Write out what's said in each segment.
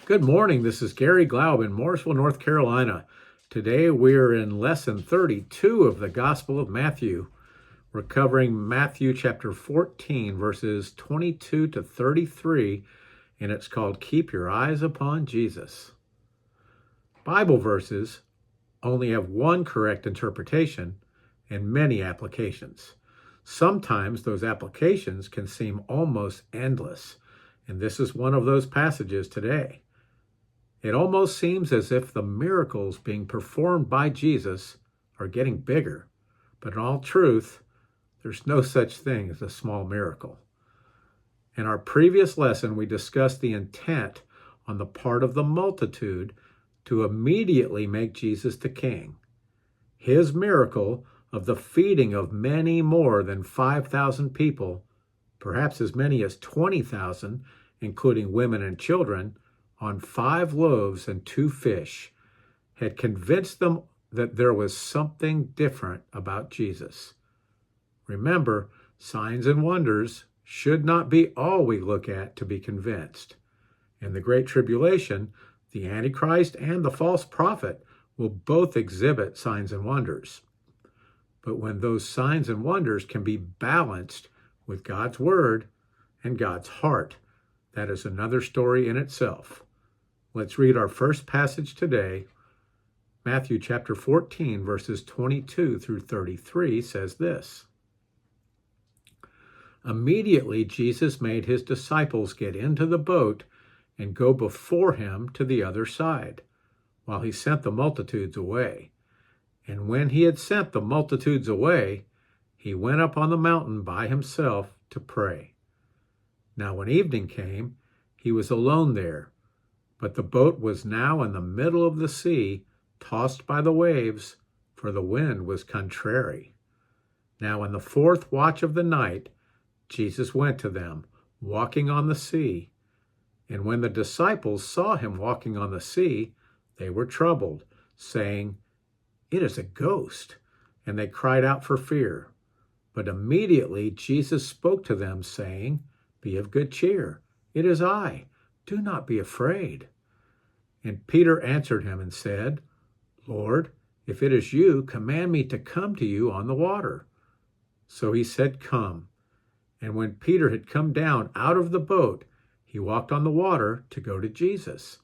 Good morning. This is Garry Glaub in Mooresville, North Carolina. Today we're in lesson 32 of the Gospel of Matthew. We're covering Matthew chapter 14, verses 22 to 33, and it's called Keep Your Eyes Upon Jesus. Bible verses only have one correct interpretation and many applications. Sometimes those applications can seem almost endless, and this is one of those passages today. It almost seems as if the miracles being performed by Jesus are getting bigger, but in all truth, there's no such thing as a small miracle. In our previous lesson, we discussed the intent on the part of the multitude to immediately make Jesus the king. His miracle of the feeding of many more than 5,000 people, perhaps as many as 20,000, including women and children, on 5 loaves and 2 fish, had convinced them that there was something different about Jesus. Remember, signs and wonders should not be all we look at to be convinced. In the Great Tribulation, the Antichrist and the false prophet will both exhibit signs and wonders. But when those signs and wonders can be balanced with God's word and God's heart, that is another story in itself. Let's read our first passage today. Matthew chapter 14, verses 22 through 33 says this. Immediately Jesus made his disciples get into the boat and go before him to the other side, while he sent the multitudes away. And when he had sent the multitudes away, he went up on the mountain by himself to pray. Now when evening came, he was alone there, but the boat was now in the middle of the sea, tossed by the waves, for the wind was contrary. Now in the 4th watch of the night, Jesus went to them, walking on the sea. And when the disciples saw him walking on the sea, they were troubled, saying, "It is a ghost," and they cried out for fear. But immediately Jesus spoke to them, saying, "Be of good cheer. It is I. Do not be afraid." And Peter answered him and said, "Lord, if it is you, command me to come to you on the water." So he said, "Come." And when Peter had come down out of the boat, he walked on the water to go to Jesus.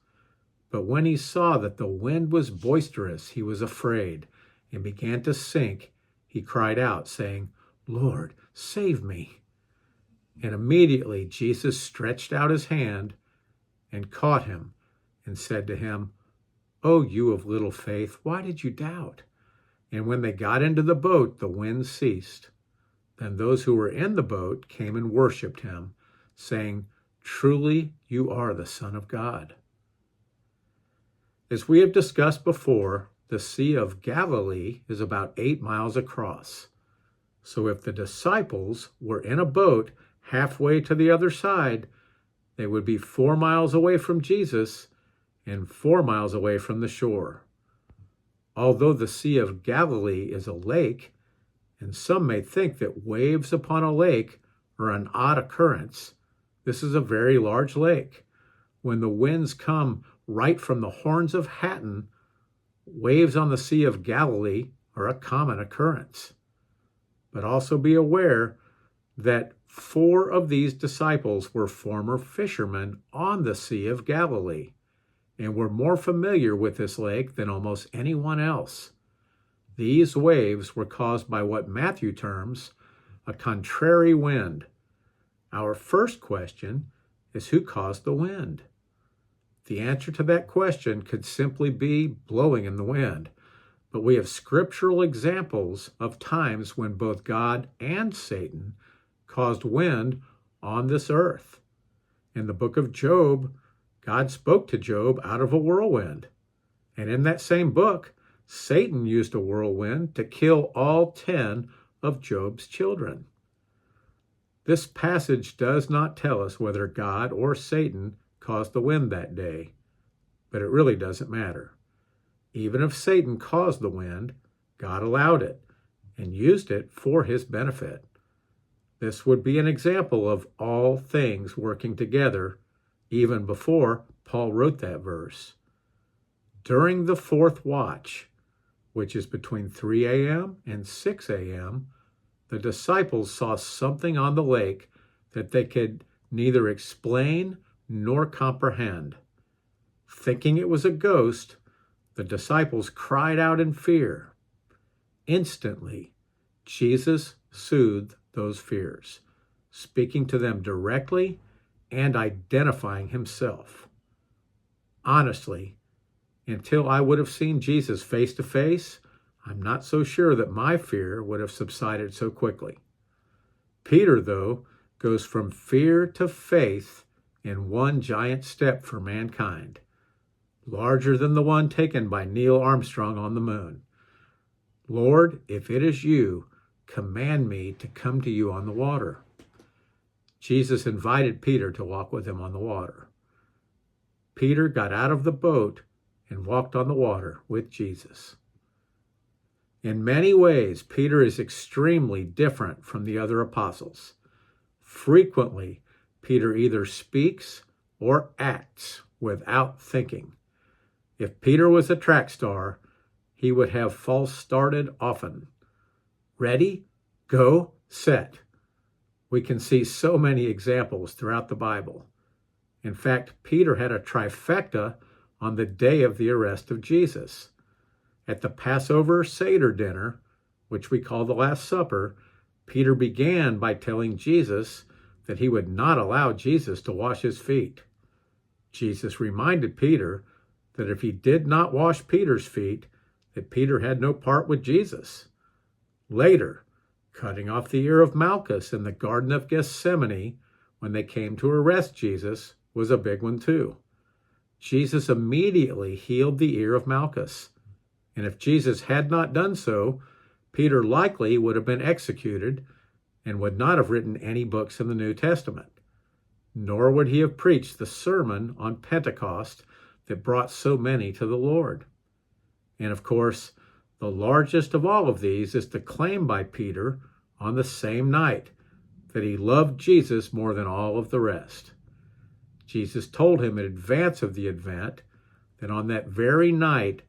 But when he saw that the wind was boisterous, he was afraid and began to sink. He cried out, saying, "Lord, save me." And immediately Jesus stretched out his hand and caught him and said to him, "O you of little faith, why did you doubt?" And when they got into the boat, the wind ceased. Then those who were in the boat came and worshipped him, saying, "Truly you are the Son of God." As we have discussed before, the Sea of Galilee is about 8 miles across. So if the disciples were in a boat halfway to the other side, they would be 4 miles away from Jesus and 4 miles away from the shore. Although the Sea of Galilee is a lake, and some may think that waves upon a lake are an odd occurrence, this is a very large lake. When the winds come right from the Horns of Hattin, waves on the Sea of Galilee are a common occurrence. But also be aware that 4 of these disciples were former fishermen on the Sea of Galilee and were more familiar with this lake than almost anyone else. These waves were caused by what Matthew terms a contrary wind. Our first question is, who caused the wind? The answer to that question could simply be blowing in the wind, but we have scriptural examples of times when both God and Satan caused wind on this earth. In the book of Job, God spoke to Job out of a whirlwind. And in that same book, Satan used a whirlwind to kill all 10 of Job's children. This passage does not tell us whether God or Satan caused the wind that day, but it really doesn't matter. Even if Satan caused the wind, God allowed it and used it for his benefit. This would be an example of all things working together, even before Paul wrote that verse. During the fourth watch, which is between 3 a.m. and 6 a.m., the disciples saw something on the lake that they could neither explain nor comprehend. Thinking it was a ghost, the disciples cried out in fear. Instantly, Jesus soothed those fears, speaking to them directly and identifying himself. Honestly, until I would have seen Jesus face to face, I'm not so sure that my fear would have subsided so quickly. Peter, though, goes from fear to faith in one giant step for mankind, larger than the one taken by Neil Armstrong on the moon. Lord, if it is you, command me to come to you on the water. Jesus invited Peter to walk with him on the water. Peter got out of the boat and walked on the water with Jesus. In many ways, Peter is extremely different from the other apostles. Frequently, Peter either speaks or acts without thinking. If Peter was a track star, he would have false started often. Ready, go, set. We can see so many examples throughout the Bible. In fact, Peter had a trifecta on the day of the arrest of Jesus. At the Passover Seder dinner, which we call the Last Supper, Peter began by telling Jesus that he would not allow Jesus to wash his feet. Jesus reminded Peter that if he did not wash Peter's feet, that Peter had no part with Jesus. Later, cutting off the ear of Malchus in the Garden of Gethsemane when they came to arrest Jesus was a big one too. Jesus immediately healed the ear of Malchus. And if Jesus had not done so, Peter likely would have been executed and would not have written any books in the New Testament. Nor would he have preached the sermon on Pentecost that brought so many to the Lord. And of course, the largest of all of these is the claim by Peter on the same night that he loved Jesus more than all of the rest. Jesus told him in advance of the event that on that very night,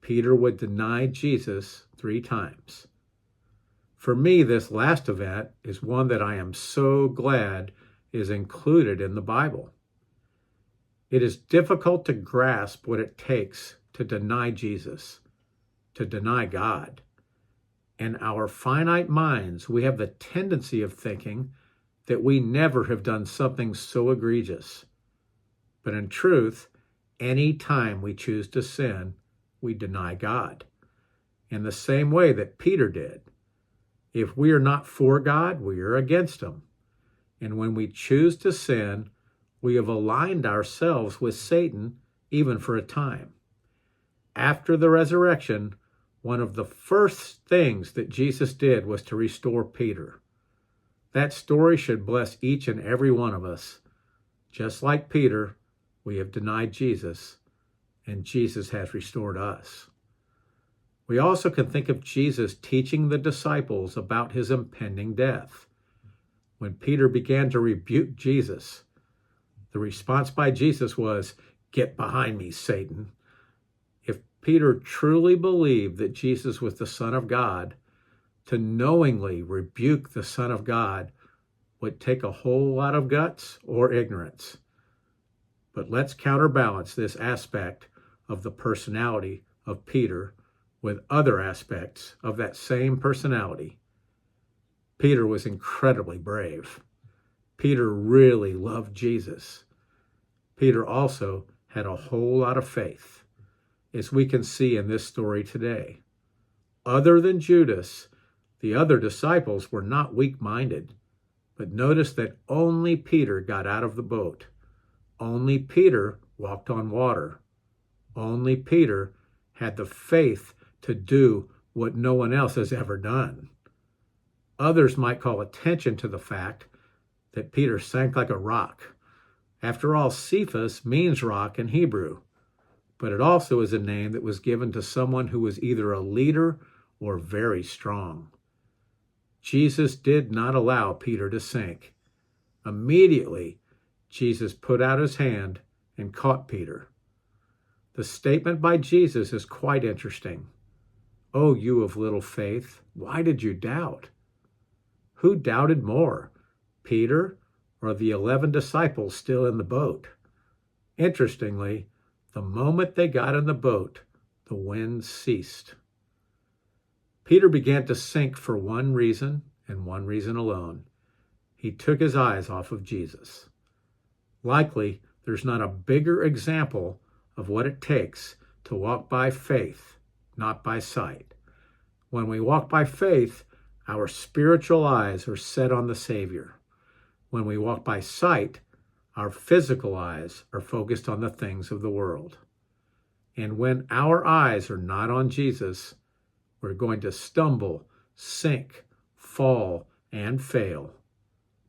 Peter would deny Jesus 3 times. For me, this last event is one that I am so glad is included in the Bible. It is difficult to grasp what it takes to deny Jesus, to deny God. In our finite minds, we have the tendency of thinking that we never have done something so egregious. But in truth, any time we choose to sin, we deny God. In the same way that Peter did. If we are not for God, we are against him. And when we choose to sin, we have aligned ourselves with Satan, even for a time. After the resurrection, one of the first things that Jesus did was to restore Peter. That story should bless each and every one of us. Just like Peter, we have denied Jesus, and Jesus has restored us. We also can think of Jesus teaching the disciples about his impending death. When Peter began to rebuke Jesus, the response by Jesus was, "Get behind me, Satan." If Peter truly believed that Jesus was the Son of God, to knowingly rebuke the Son of God would take a whole lot of guts or ignorance. But let's counterbalance this aspect of the personality of Peter with other aspects of that same personality. Peter was incredibly brave. Peter really loved Jesus. Peter also had a whole lot of faith, as we can see in this story today. Other than Judas, the other disciples were not weak-minded, but notice that only Peter got out of the boat. Only Peter walked on water. Only Peter had the faith to do what no one else has ever done. Others might call attention to the fact that Peter sank like a rock. After all, Cephas means rock in Hebrew, but it also is a name that was given to someone who was either a leader or very strong. Jesus did not allow Peter to sink. Immediately, Jesus put out his hand and caught Peter. The statement by Jesus is quite interesting. "Oh, you of little faith, why did you doubt?" Who doubted more, Peter or the 11 disciples still in the boat? Interestingly, the moment they got in the boat, the wind ceased. Peter began to sink for one reason and one reason alone. He took his eyes off of Jesus. Likely, there's not a bigger example of what it takes to walk by faith, not by sight. When we walk by faith, our spiritual eyes are set on the Savior. When we walk by sight, our physical eyes are focused on the things of the world. And when our eyes are not on Jesus, we're going to stumble, sink, fall, and fail.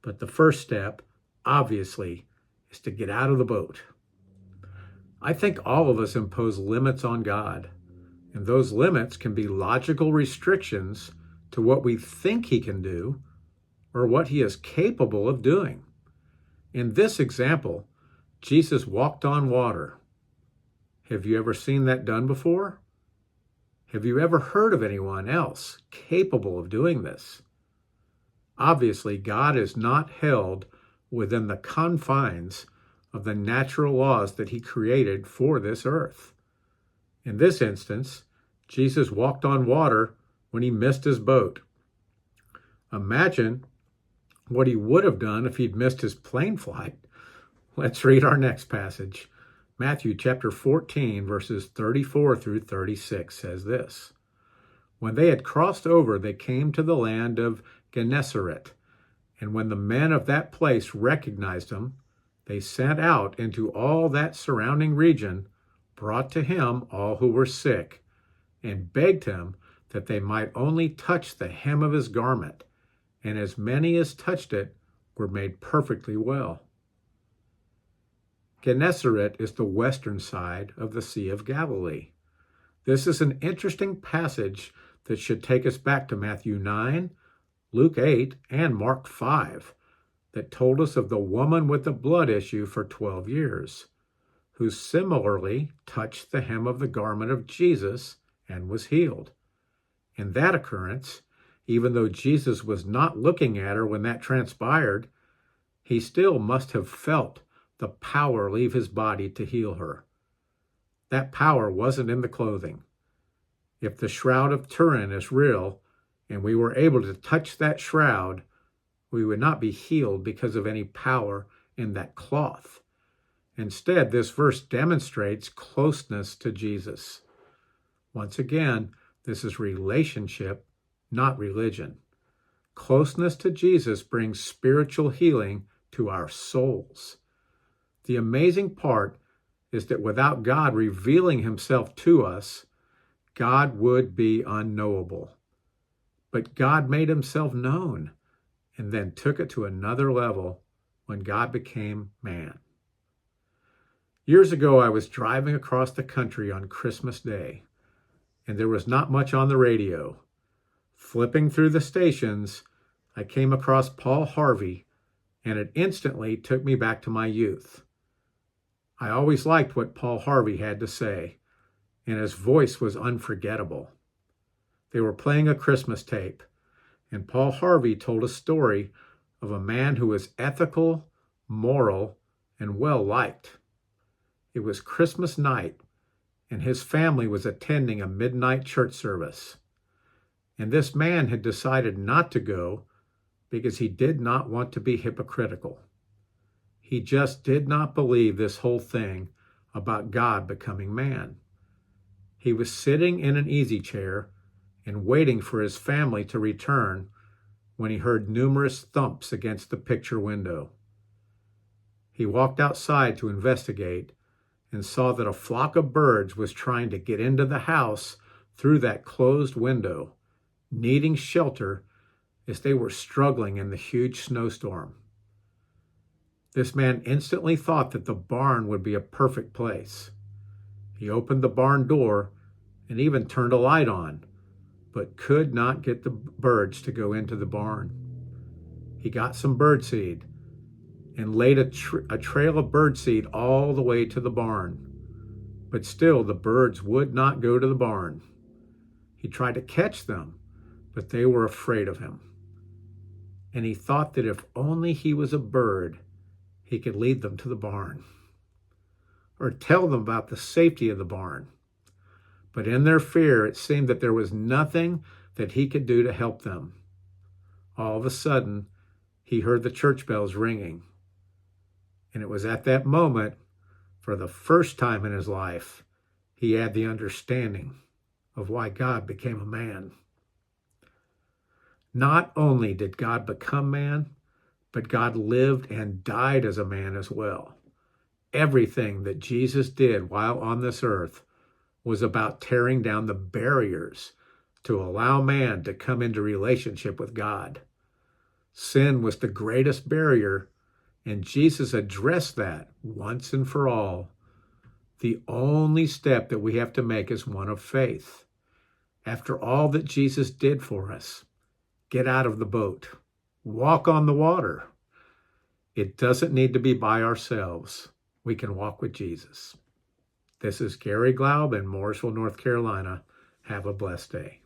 But the first step, obviously, is to get out of the boat. I think all of us impose limits on God, and those limits can be logical restrictions to what we think he can do or what he is capable of doing. In this example, Jesus walked on water. Have you ever seen that done before? Have you ever heard of anyone else capable of doing this? Obviously, God is not held within the confines of the natural laws that he created for this earth. In this instance, Jesus walked on water when he missed his boat. Imagine what he would have done if he'd missed his plane flight. Let's read our next passage. Matthew chapter 14, verses 34 through 36 says this. When they had crossed over, they came to the land of Gennesaret. And when the men of that place recognized him, they sent out into all that surrounding region, brought to him all who were sick, and begged him that they might only touch the hem of his garment, and as many as touched it were made perfectly well. Gennesaret is the western side of the Sea of Galilee. This is an interesting passage that should take us back to Matthew 9, Luke 8, and Mark 5, that told us of the woman with the blood issue for 12 years, who similarly touched the hem of the garment of Jesus and was healed. In that occurrence, even though Jesus was not looking at her when that transpired, he still must have felt the power leave his body to heal her. That power wasn't in the clothing. If the shroud of Turin is real, and we were able to touch that shroud, we would not be healed because of any power in that cloth. Instead, this verse demonstrates closeness to Jesus. Once again, this is relationship, not religion. Closeness to Jesus brings spiritual healing to our souls. The amazing part is that without God revealing himself to us, God would be unknowable. But God made himself known and then took it to another level when God became man. Years ago, I was driving across the country on Christmas Day, and there was not much on the radio. Flipping through the stations, I came across Paul Harvey, and it instantly took me back to my youth. I always liked what Paul Harvey had to say, and his voice was unforgettable. They were playing a Christmas tape, and Paul Harvey told a story of a man who was ethical, moral, and well-liked. It was Christmas night, and his family was attending a midnight church service. And this man had decided not to go because he did not want to be hypocritical. He just did not believe this whole thing about God becoming man. He was sitting in an easy chair and waiting for his family to return when he heard numerous thumps against the picture window. He walked outside to investigate and saw that a flock of birds was trying to get into the house through that closed window, needing shelter as they were struggling in the huge snowstorm. This man instantly thought that the barn would be a perfect place. He opened the barn door and even turned a light on, but could not get the birds to go into the barn. He got some birdseed and laid a trail of birdseed all the way to the barn. But still the birds would not go to the barn. He tried to catch them, but they were afraid of him. And he thought that if only he was a bird, he could lead them to the barn, or tell them about the safety of the barn. But in their fear, it seemed that there was nothing that he could do to help them. All of a sudden, he heard the church bells ringing. And it was at that moment, for the first time in his life, he had the understanding of why God became a man. Not only did God become man, but God lived and died as a man as well. Everything that Jesus did while on this earth was about tearing down the barriers to allow man to come into relationship with God. Sin was the greatest barrier, and Jesus addressed that once and for all. The only step that we have to make is one of faith. After all that Jesus did for us, get out of the boat, walk on the water. It doesn't need to be by ourselves. We can walk with Jesus. This is Garry Glaub in Mooresville, North Carolina. Have a blessed day.